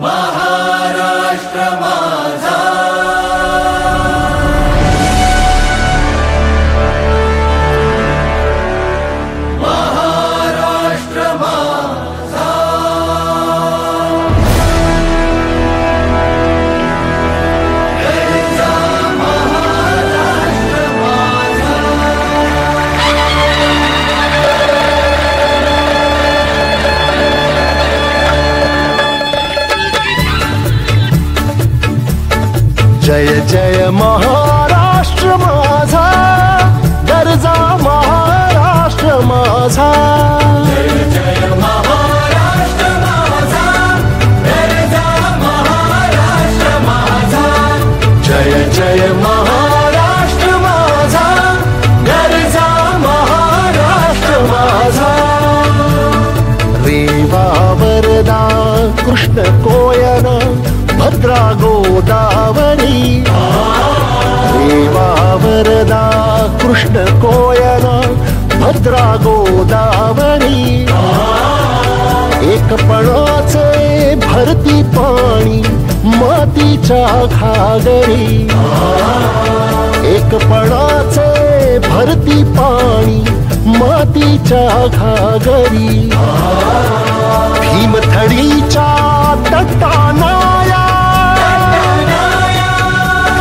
महाराष्ट्र माझा जय जय महाराष्ट्र माझा गरजा महाराष्ट्र माझा जय जय महाराष्ट्र माझा गरजा महाराष्ट्र माझा जय जय महाराष्ट्र माझा गरजा महाराष्ट्र माझा रेवा वरदा कृष्ण कोयना भद्रा गोदावरी रेवा वरदा कृष्ण कोयना भद्रा गोदावरी एकपणाचे भरती पाणी मातीच्या घागरी एकपणाचे भरती पाणी मातीच्या घागरी भीमथडीच्या तटानाया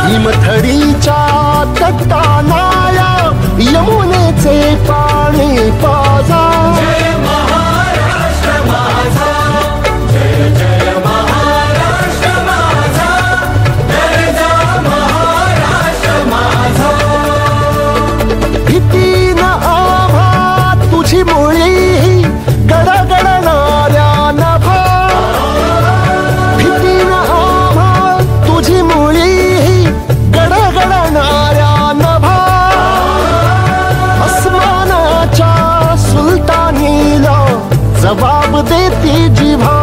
भीमथडीच्या तटानाया यमुनेचे पाणी पाजा जय महाराष्ट्र माझा जय जय महाराष्ट्र माझा गरजा महाराष्ट्र माझा भीतीन आभा तुझी मुळी गडगडणाऱ्या नभा भीतीन आभा तुझी मुळी गडगडणाऱ्या नभा अस्मानाच्या सुलतानीला जबाब देती जिव्हा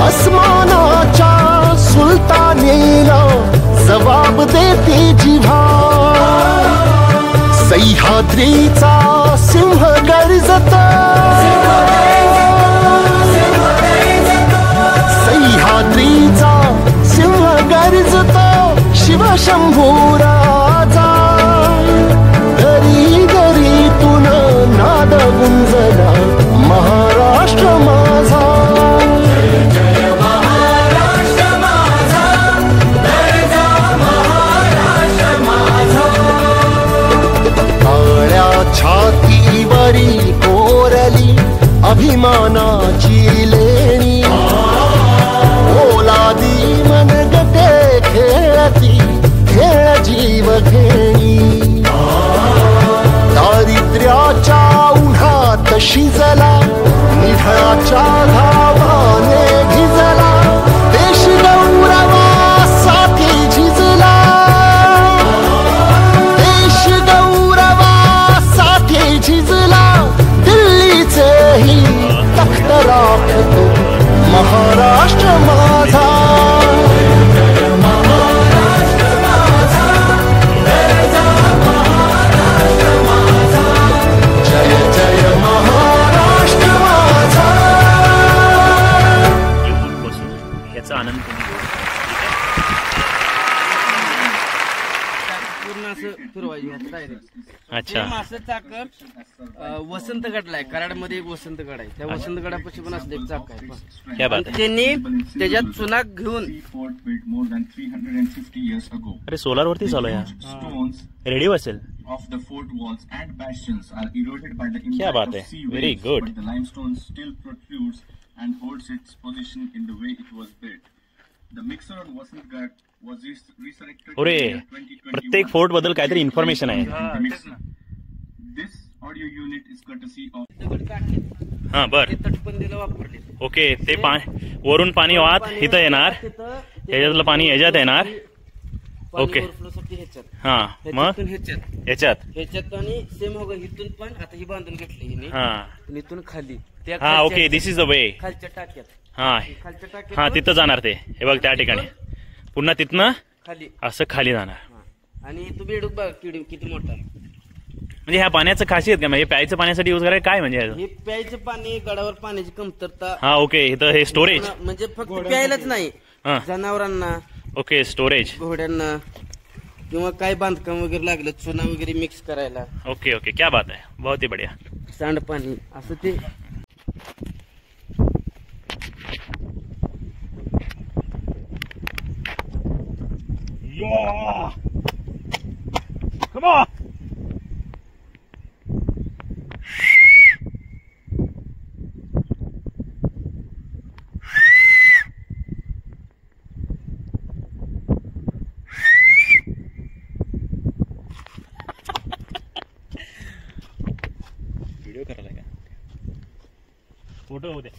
अस्मानाच्या सुलतानीला जबाब देती जिव्हा सह्याद्रीचा सिंह गर्जता सह्याद्रीचा सिंह गर्जता शिवशंभू राजा घरी घरीतून नाद गुंजला महाराष्ट्र माझा जय महाराष्ट्र माझा गरजा महाराष्ट्र माझा काळ्या छातीवरी कोरली अभिमानाची लेणी ओलादी मनगटे खेळती खेळ जीव घेणी दारिद्र्याच्या उन्हात शिजला निढळाच्या घावाने भिजला देश गौरवासाठी झिजला देश गौरवासाठी झिजला दिल्लीचेही तख्त राखतो महाराष्ट्र माझा जय महाराष्ट्र माझा गरजा महाराष्ट्र माझा जय जय महाराष्ट्र माझा YouTube बसून ह्याचा आनंद तुम्ही घेऊ पूर्ण असं फिरवायची ह्यात डायरेक्ट अच्छा असं चाकर वसंत गडला आहे कराडमध्ये एक वसंत गड आहे त्या वसंत गडापाशी पण असं एक चाक आहे पहा. क्या बात आहे त्यांनी त्याच्यात चुनाक घेऊन अरे सोलार वरती चालू आहे stones रेडिओ असेल of the fort walls and bastions are eroded by the क्या impact बात of है, sea very waves, good. but the limestone still protrudes and holds its position in the way it was built. The mixer on Vasant Ghat was resurrected in अरे the year 2021. प्रत्येक fort बद्दल काहीतरी information आहे The mixer. This audio unit is courtesy of दगड टाकले हा बर ते तटबंदीला वापरले ओके ते वरून पाणी वाहत इथं येणार ह्याच्यातलं पाणी ह्याच्यात येणार ओके ह्याच्यात हा मग ह्याच्यातून ह्याच्यात ह्याच्यात ह्याच्यात आणि सेम हो इथून पण आता ही बांधून घेतली हिने हा आणि इथून खाली त्या हा खालच्या- okay this is the way खालच्या टाक्यात हा खालच्या टाक्यात हा तिथं जाणार ते हे बघ त्या ठिकाणी पुन्हा तिथनं खाली असं खाली जाणार हा. आणि तू बेडूक बघ किती मोठा आहे. म्हणजे ह्या पाण्याचं खासियत काय म्हणजे प्यायचं पाण्यासाठी यूज करायचं काय म्हणजे ह्याचं? हे प्यायचं पाणी, गडावर पाण्याची कमतरता हा ओके इथं हे स्टोरेज. म्हणजे फक्त प्यायलाच नाही, हा जनावरांना, ओके स्टोरेज. घोड्यांना किंवा काय बांधकाम वगैरे लागलं, चुना वगैरे मिक्स करायला, ओके ओके क्या बात है, बहुत ही बढ़िया. सांडपाणी असं ते. Come on. व्हिडिओ करायला का फोटो होते.